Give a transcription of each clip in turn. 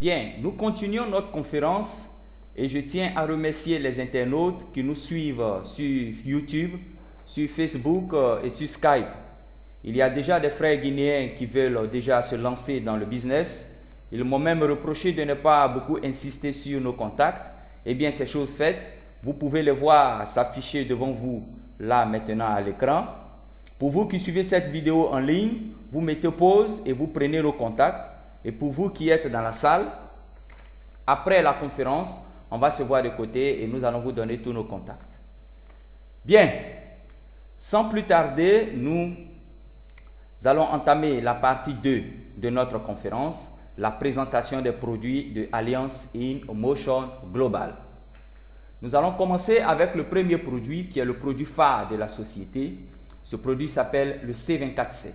Bien, nous continuons notre conférence et je tiens à remercier les internautes qui nous suivent sur YouTube, sur Facebook et sur Skype. Il y a déjà des frères guinéens qui veulent déjà se lancer dans le business. Ils m'ont même reproché de ne pas beaucoup insister sur nos contacts. Eh bien, c'est chose faite. Vous pouvez les voir s'afficher devant vous là maintenant à l'écran. Pour vous qui suivez cette vidéo en ligne, vous mettez pause et vous prenez nos contacts. Et pour vous qui êtes dans la salle, après la conférence, on va se voir de côté et nous allons vous donner tous nos contacts. Bien, sans plus tarder, nous allons entamer la partie 2 de notre conférence, la présentation des produits de Alliance in Motion Global. Nous allons commencer avec le premier produit qui est le produit phare de la société. Ce produit s'appelle le C247.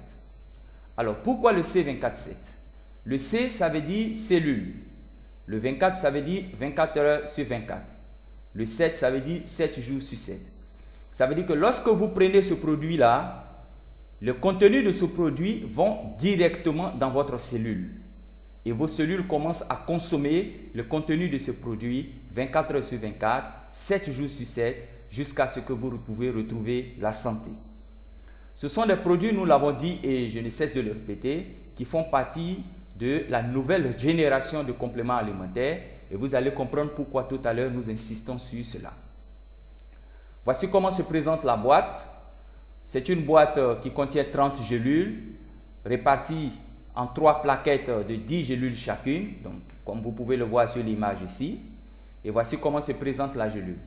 Alors, pourquoi le C247? Le C, ça veut dire cellule. Le 24, ça veut dire 24 heures sur 24. Le 7, ça veut dire 7 jours sur 7. Ça veut dire que lorsque vous prenez ce produit-là, le contenu de ce produit va directement dans votre cellule. Et vos cellules commencent à consommer le contenu de ce produit 24 heures sur 24, 7 jours sur 7, jusqu'à ce que vous pouvez retrouver la santé. Ce sont des produits, nous l'avons dit et je ne cesse de le répéter, qui font partie de la nouvelle génération de compléments alimentaires et vous allez comprendre pourquoi tout à l'heure nous insistons sur cela. Voici comment se présente la boîte. C'est une boîte qui contient 30 gélules réparties en 3 plaquettes de 10 gélules chacune, donc comme vous pouvez le voir sur l'image ici. Et voici comment se présente la gélule.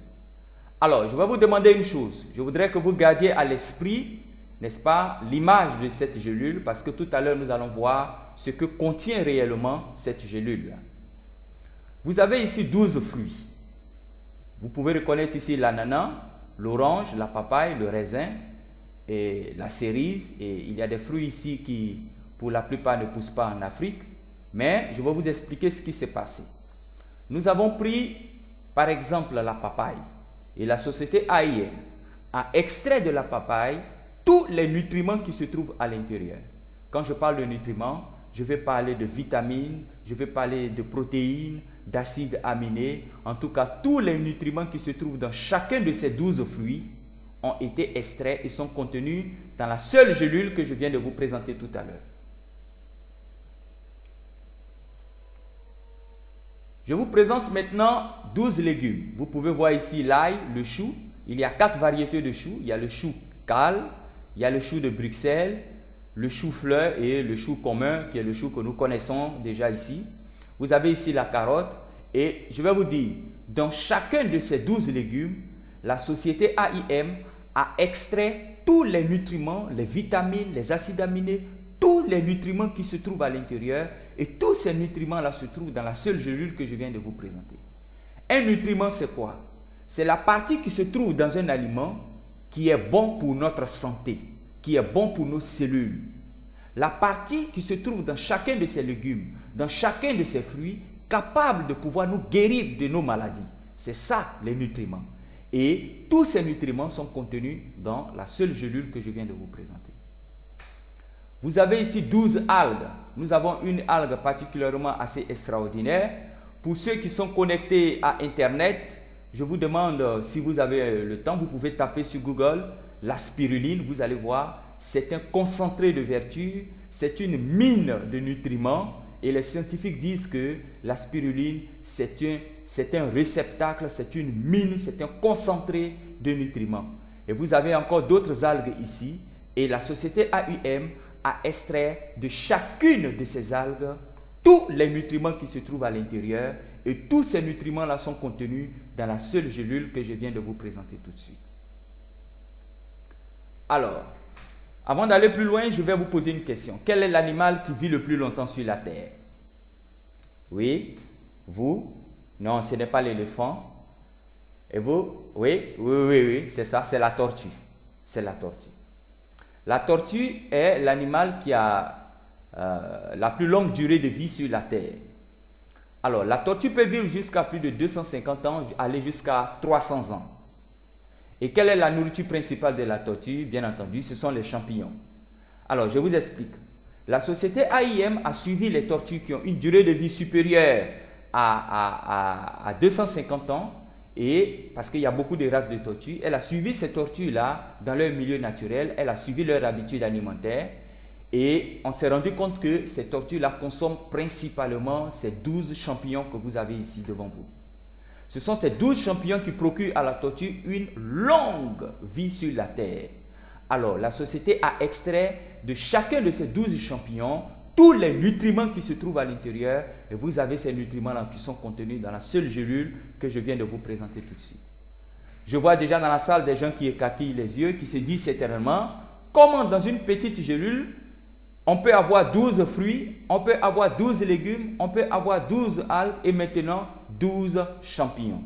Alors, je vais vous demander une chose. Je voudrais que vous gardiez à l'esprit, n'est-ce pas, l'image de cette gélule parce que tout à l'heure nous allons voir ce que contient réellement cette gélule. Vous avez ici 12 fruits. Vous pouvez reconnaître ici l'ananas, l'orange, la papaye, le raisin et la cerise. Et il y a des fruits ici qui, pour la plupart, ne poussent pas en Afrique. Mais je vais vous expliquer ce qui s'est passé. Nous avons pris, par exemple, la papaye. Et la société AIM a extrait de la papaye tous les nutriments qui se trouvent à l'intérieur. Quand je parle de nutriments, je vais parler de vitamines, je vais parler de protéines, d'acides aminés. En tout cas, tous les nutriments qui se trouvent dans chacun de ces 12 fruits ont été extraits et sont contenus dans la seule gélule que je viens de vous présenter tout à l'heure. Je vous présente maintenant 12 légumes. Vous pouvez voir ici l'ail, le chou. Il y a 4 variétés de choux. Il y a le chou cal, il y a le chou de Bruxelles, le chou-fleur et le chou commun, qui est le chou que nous connaissons déjà ici. Vous avez ici la carotte. Et je vais vous dire, dans chacun de ces 12 légumes, la société AIM a extrait tous les nutriments, les vitamines, les acides aminés, tous les nutriments qui se trouvent à l'intérieur. Et tous ces nutriments-là se trouvent dans la seule gélule que je viens de vous présenter. Un nutriment, c'est quoi? C'est la partie qui se trouve dans un aliment qui est bon pour notre santé, qui est bon pour nos cellules. La partie qui se trouve dans chacun de ces légumes, dans chacun de ces fruits, capable de pouvoir nous guérir de nos maladies. C'est ça les nutriments. Et tous ces nutriments sont contenus dans la seule gélule que je viens de vous présenter. Vous avez ici 12 algues. Nous avons une algue particulièrement assez extraordinaire. Pour ceux qui sont connectés à Internet, je vous demande, si vous avez le temps, vous pouvez taper sur Google la spiruline. Vous allez voir, c'est un concentré de vertu, c'est une mine de nutriments. Et les scientifiques disent que la spiruline, c'est un réceptacle, c'est une mine, c'est un concentré de nutriments. Et vous avez encore d'autres algues ici. Et la société AIM a extrait de chacune de ces algues tous les nutriments qui se trouvent à l'intérieur. Et tous ces nutriments-là sont contenus dans la seule gélule que je viens de vous présenter tout de suite. Alors, avant d'aller plus loin, je vais vous poser une question. Quel est l'animal qui vit le plus longtemps sur la Terre? Oui? Vous? Non, ce n'est pas l'éléphant. Et vous? Oui, c'est ça, c'est la tortue. C'est la tortue. La tortue est l'animal qui a la plus longue durée de vie sur la Terre. Alors, la tortue peut vivre jusqu'à plus de 250 ans, aller jusqu'à 300 ans. Et quelle est la nourriture principale de la tortue? Bien entendu, ce sont les champignons. Alors, je vous explique. la société AIM a suivi les tortues qui ont une durée de vie supérieure à 250 ans, et parce qu'il y a beaucoup de races de tortues, elle a suivi ces tortues-là dans leur milieu naturel, elle a suivi leur habitude alimentaire, et on s'est rendu compte que ces tortues-là consomment principalement ces 12 champignons que vous avez ici devant vous. Ce sont ces 12 champignons qui procurent à la tortue une longue vie sur la terre. Alors, la société a extrait de chacun de ces 12 champignons tous les nutriments qui se trouvent à l'intérieur, et vous avez ces nutriments-là qui sont contenus dans la seule gélule que je viens de vous présenter tout de suite. Je vois déjà dans la salle des gens qui écarquillent les yeux, qui se disent éternellement, comment dans une petite gélule, on peut avoir 12 fruits, on peut avoir 12 légumes, on peut avoir 12 algues et maintenant 12 champignons.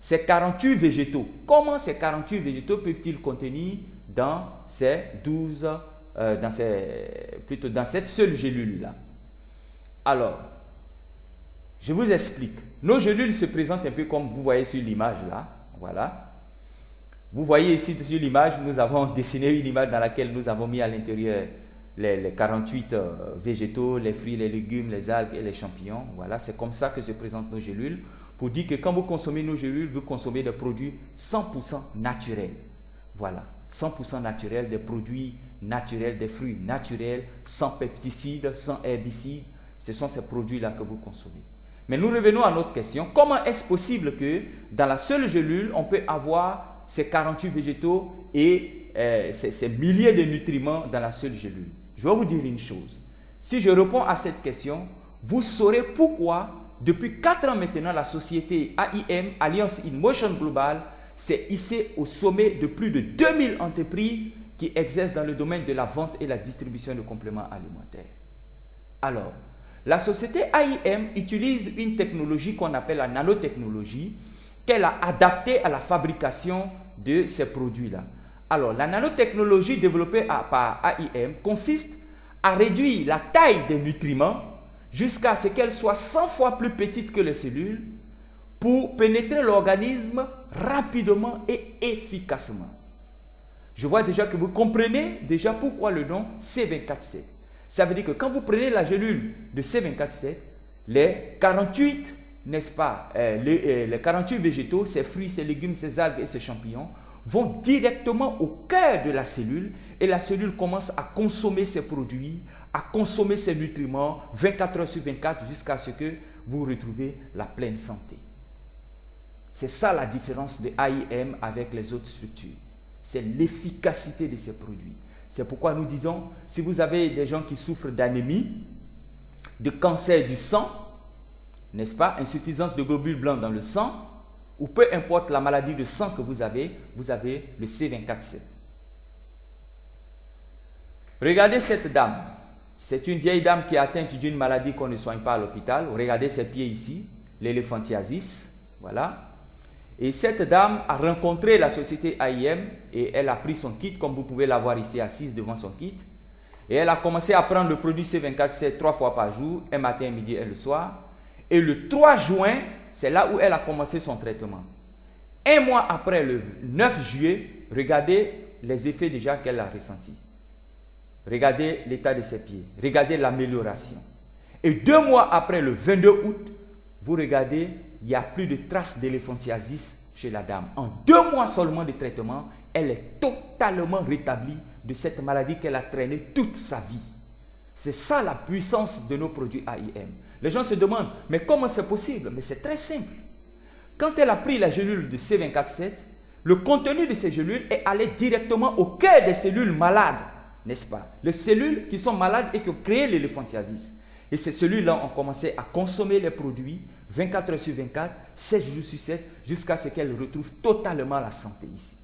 Ces 48 végétaux, comment ces 48 végétaux peuvent-ils contenir dans ces 12 dans cette seule gélule-là? Alors, je vous explique. Nos gélules se présentent un peu comme vous voyez sur l'image là. Voilà. Vous voyez ici sur l'image, nous avons dessiné une image dans laquelle nous avons mis à l'intérieur les 48 végétaux, les fruits, les légumes, les algues et les champignons. Voilà, c'est comme ça que se présentent nos gélules. Pour dire que quand vous consommez nos gélules, vous consommez des produits 100% naturels. Voilà, 100% naturels, des produits naturels, des fruits naturels, sans pesticides, sans herbicides. Ce sont ces produits-là que vous consommez. Mais nous revenons à notre question. Comment est-ce possible que dans la seule gélule, on peut avoir ces 48 végétaux et ces milliers de nutriments dans la seule gélule? Je vais vous dire une chose. Si je réponds à cette question, vous saurez pourquoi, depuis 4 ans maintenant, la société AIM, Alliance in Motion Global, s'est hissée au sommet de plus de 2000 entreprises qui exercent dans le domaine de la vente et la distribution de compléments alimentaires. Alors, la société AIM utilise une technologie qu'on appelle la nanotechnologie, qu'elle a adaptée à la fabrication de ces produits-là. Alors, la nanotechnologie développée par AIM consiste à réduire la taille des nutriments jusqu'à ce qu'elle soit 100 fois plus petite que les cellules pour pénétrer l'organisme rapidement et efficacement. Je vois déjà que vous comprenez déjà pourquoi le nom C247. Ça veut dire que quand vous prenez la gélule de C247, les 48, n'est-ce pas, les 48 végétaux, ces fruits, ces légumes, ces algues et ces champignons vont directement au cœur de la cellule et la cellule commence à consommer ces produits, à consommer ces nutriments 24 heures sur 24 jusqu'à ce que vous retrouvez la pleine santé. C'est ça la différence de AIM avec les autres structures. C'est l'efficacité de ces produits. C'est pourquoi nous disons, si vous avez des gens qui souffrent d'anémie, de cancer du sang, n'est-ce pas, insuffisance de globules blancs dans le sang, ou peu importe la maladie de sang que vous avez le C247. Regardez cette dame. C'est une vieille dame qui est atteinte d'une maladie qu'on ne soigne pas à l'hôpital. Regardez ses pieds ici, l'éléphantiasis. Voilà. Et cette dame a rencontré la société AIM et elle a pris son kit, comme vous pouvez la voir ici assise devant son kit. Et elle a commencé à prendre le produit C247 3 fois par jour, un matin, un midi et le soir. Et le 3 juin, c'est là où elle a commencé son traitement. Un mois après, le 9 juillet, regardez les effets déjà qu'elle a ressentis. Regardez l'état de ses pieds. Regardez l'amélioration. Et 2 mois après, le 22 août, vous regardez, il n'y a plus de traces d'éléphantiasis chez la dame. En 2 mois seulement de traitement, elle est totalement rétablie de cette maladie qu'elle a traînée toute sa vie. C'est ça la puissance de nos produits AIM. Les gens se demandent, mais comment c'est possible? Mais c'est très simple. Quand elle a pris la gélule de C247, le contenu de ces gélules est allé directement au cœur des cellules malades, n'est-ce pas? Les cellules qui sont malades et qui ont créé l'éléphantiasis. Et ces cellules-là ont commencé à consommer les produits 24 heures sur 24, 7 jours sur 7, jusqu'à ce qu'elles retrouvent totalement la santé ici.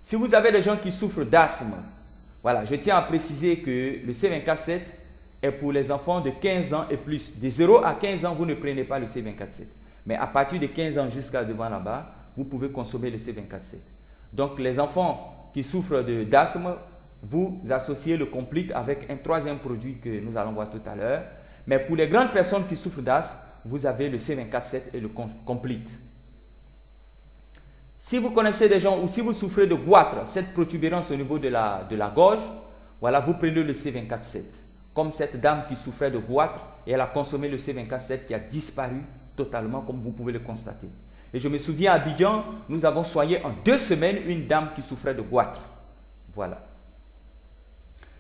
Si vous avez des gens qui souffrent d'asthme, voilà, je tiens à préciser que le C247 est pour les enfants de 15 ans et plus. De 0 à 15 ans, vous ne prenez pas le C247. Mais à partir de 15 ans jusqu'à devant là-bas, vous pouvez consommer le C247. Donc, les enfants qui souffrent d'asthme, vous associez le Complete avec un troisième produit que nous allons voir tout à l'heure. Mais pour les grandes personnes qui souffrent d'asthme, vous avez le C247 et le Complete. Si vous connaissez des gens ou si vous souffrez de goitre, cette protubérance au niveau de la gorge, Voilà, vous prenez le C24-7. Comme cette dame qui souffrait de goitre et elle a consommé le C24-7 qui a disparu totalement, comme vous pouvez le constater. Et je me souviens à Abidjan, nous avons soigné en 2 semaines une dame qui souffrait de goitre. Voilà.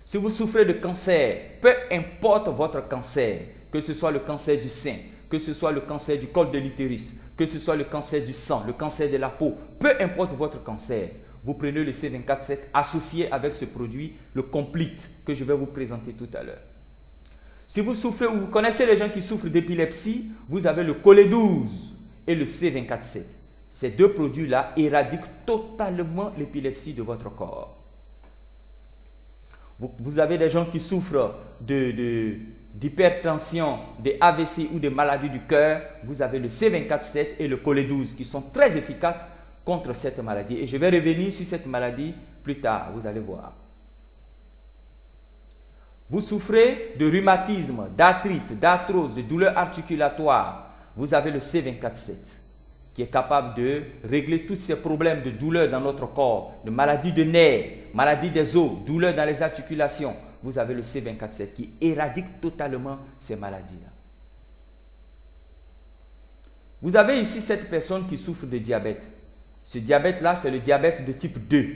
Si vous souffrez de cancer, peu importe votre cancer, que ce soit le cancer du sein, que ce soit le cancer du col de l'utérus, que ce soit le cancer du sang, le cancer de la peau, peu importe votre cancer, vous prenez le C24-7 associé avec ce produit, le Complete, que je vais vous présenter tout à l'heure. Si vous souffrez ou vous connaissez les gens qui souffrent d'épilepsie, vous avez le Cole12 et le C24-7. Ces 2 produits-là éradiquent totalement l'épilepsie de votre corps. Vous avez des gens qui souffrent d'hypertension, des AVC ou des maladies du cœur, vous avez le C24-7 et le Cole12 qui sont très efficaces contre cette maladie. Et je vais revenir sur cette maladie plus tard, vous allez voir. Vous souffrez de rhumatisme, d'arthrite, d'arthrose, de douleurs articulatoires, vous avez le C24-7 qui est capable de régler tous ces problèmes de douleurs dans notre corps, de maladies de nerfs, maladies des os, douleurs dans les articulations. Vous avez le C24-7 qui éradique totalement ces maladies-là. Vous avez ici cette personne qui souffre de diabète. Ce diabète-là, c'est le diabète de type 2.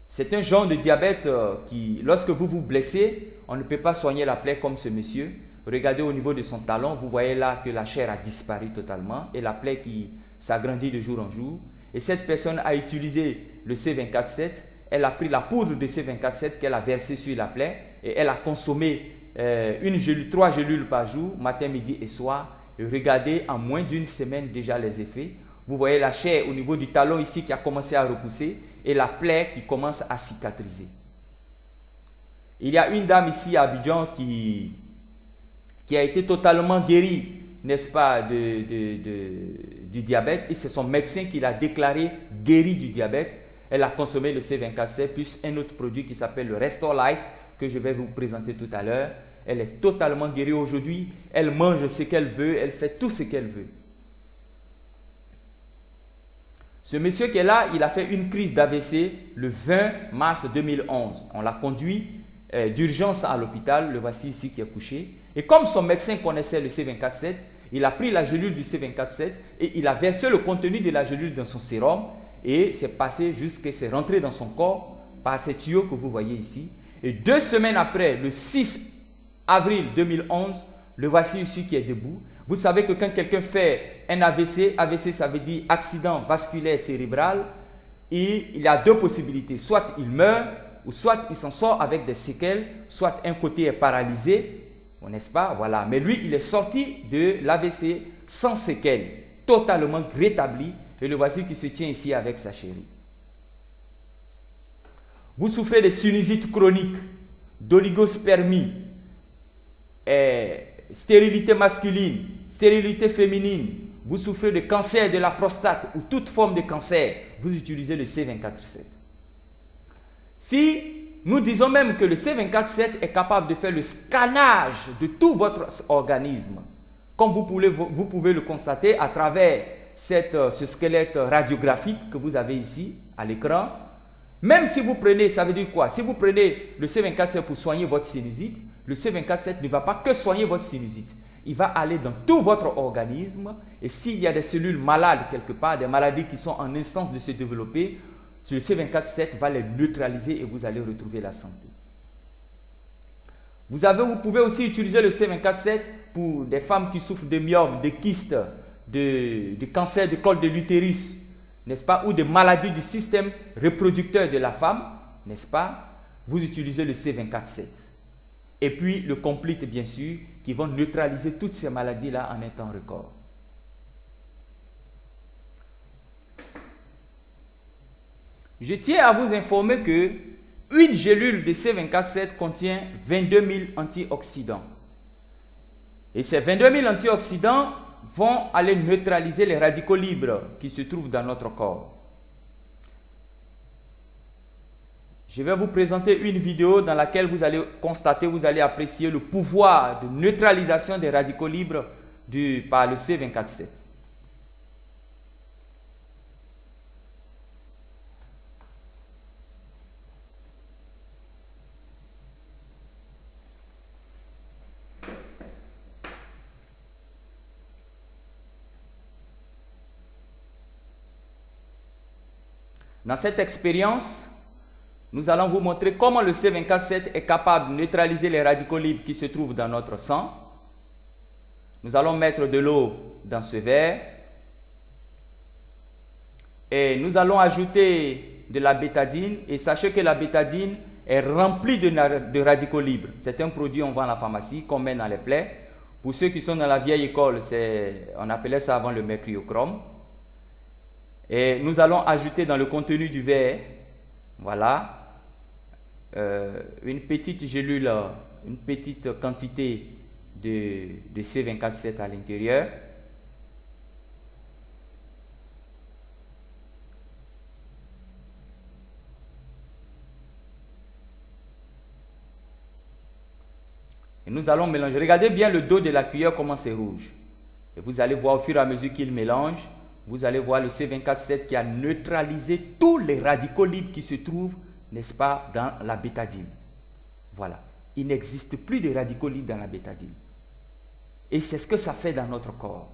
C'est un genre de diabète qui, lorsque vous vous blessez, on ne peut pas soigner la plaie comme ce monsieur. Regardez au niveau de son talon, vous voyez là que la chair a disparu totalement et la plaie qui s'agrandit de jour en jour. Et cette personne a utilisé le C24-7, elle a pris la poudre de C24-7 qu'elle a versée sur la plaie et elle a consommé 3 gélules par jour, matin, midi et soir. Et regardez en moins d'1 semaine déjà les effets. Vous voyez la chair au niveau du talon ici qui a commencé à repousser et la plaie qui commence à cicatriser. Il y a une dame ici à Abidjan qui a été totalement guérie, n'est-ce pas, du diabète. Et c'est son médecin qui l'a déclaré guérie du diabète. Elle a consommé le C24-7 plus un autre produit qui s'appelle le Restore Life que je vais vous présenter tout à l'heure. Elle est totalement guérie aujourd'hui. Elle mange ce qu'elle veut, elle fait tout ce qu'elle veut. Ce monsieur qui est là, il a fait une crise d'AVC le 20 mars 2011. On l'a conduit d'urgence à l'hôpital. Le voici ici qui est couché. Et comme son médecin connaissait le C24-7, il a pris la gélule du C24-7 et il a versé le contenu de la gélule dans son sérum. Et c'est passé jusqu'à c'est rentré dans son corps par ces tuyaux que vous voyez ici. Et 2 semaines après, le 6 avril 2011, le voici ici qui est debout. Vous savez que quand quelqu'un fait un AVC, AVC ça veut dire accident vasculaire cérébral, et il y a 2 possibilités. Soit il meurt, ou soit il s'en sort avec des séquelles, soit un côté est paralysé, n'est-ce pas? Voilà. Mais lui, il est sorti de l'AVC sans séquelles, totalement rétabli. Et le voici qui se tient ici avec sa chérie. Vous souffrez de sinusite chronique, d'oligospermie, stérilité masculine, stérilité féminine, vous souffrez de cancer de la prostate ou toute forme de cancer, vous utilisez le C24-7. Si nous disons même que le C24-7 est capable de faire le scannage de tout votre organisme, comme vous pouvez le constater à travers ce squelette radiographique que vous avez ici à l'écran. Même si vous prenez, ça veut dire quoi? Si vous prenez le C24-7 pour soigner votre sinusite, le C24-7 ne va pas que soigner votre sinusite. Il va aller dans tout votre organisme et s'il y a des cellules malades quelque part, des maladies qui sont en instance de se développer, le C24-7 va les neutraliser et vous allez retrouver la santé. Vous pouvez aussi utiliser le C24-7 pour des femmes qui souffrent de myome, de kystes, de cancer du col de l'utérus, n'est-ce pas, ou de maladies du système reproducteur de la femme, n'est-ce pas, vous utilisez le C24-7. Et puis le Complete, bien sûr, qui vont neutraliser toutes ces maladies-là en un temps record. Je tiens à vous informer que une gélule de C24-7 contient 22 000 antioxydants. Et ces 22 000 antioxydants vont aller neutraliser les radicaux libres qui se trouvent dans notre corps. Je vais vous présenter une vidéo dans laquelle vous allez constater, vous allez apprécier le pouvoir de neutralisation des radicaux libres par le C24-7. Dans cette expérience, nous allons vous montrer comment le C247 est capable de neutraliser les radicaux libres qui se trouvent dans notre sang. Nous allons mettre de l'eau dans ce verre et nous allons ajouter de la bétadine. Et sachez que la bétadine est remplie de radicaux libres. C'est un produit qu'on vend à la pharmacie, qu'on met dans les plaies. Pour ceux qui sont dans la vieille école, on appelait ça avant le mercuriochrome. Et nous allons ajouter dans le contenu du verre, voilà, une petite gélule, une petite quantité de C247 à l'intérieur. Et nous allons mélanger. Regardez bien le dos de la cuillère, comment c'est rouge. Et vous allez voir au fur et à mesure qu'il mélange, vous allez voir le C247 qui a neutralisé tous les radicaux libres qui se trouvent, n'est-ce pas, dans la bétadine. Voilà. Il n'existe plus de radicaux libres dans la bétadine. Et c'est ce que ça fait dans notre corps.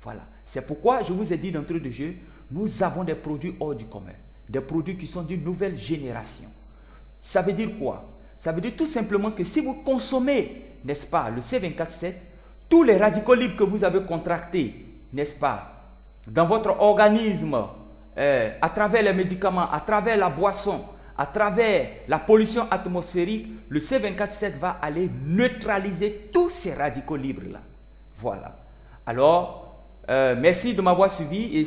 Voilà. C'est pourquoi je vous ai dit d'entrée de jeu, nous avons des produits hors du commun. Des produits qui sont d'une nouvelle génération. Ça veut dire quoi? Ça veut dire tout simplement que si vous consommez, n'est-ce pas, le C247, tous les radicaux libres que vous avez contractés, n'est-ce pas, dans votre organisme, à travers les médicaments, à travers la boisson, à travers la pollution atmosphérique, le C247 va aller neutraliser tous ces radicaux libres-là. Voilà. Alors, merci de m'avoir suivi et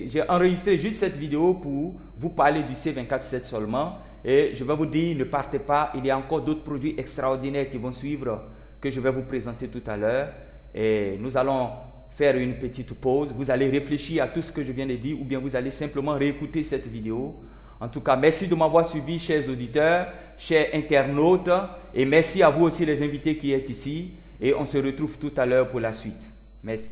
j'ai enregistré juste cette vidéo pour vous parler du C247 seulement. Et je vais vous dire, ne partez pas, il y a encore d'autres produits extraordinaires qui vont suivre, que je vais vous présenter tout à l'heure. Et nous allons faire une petite pause. Vous allez réfléchir à tout ce que je viens de dire ou bien vous allez simplement réécouter cette vidéo. En tout cas, merci de m'avoir suivi, chers auditeurs, chers internautes. Et merci à vous aussi les invités qui êtes ici. Et on se retrouve tout à l'heure pour la suite. Merci.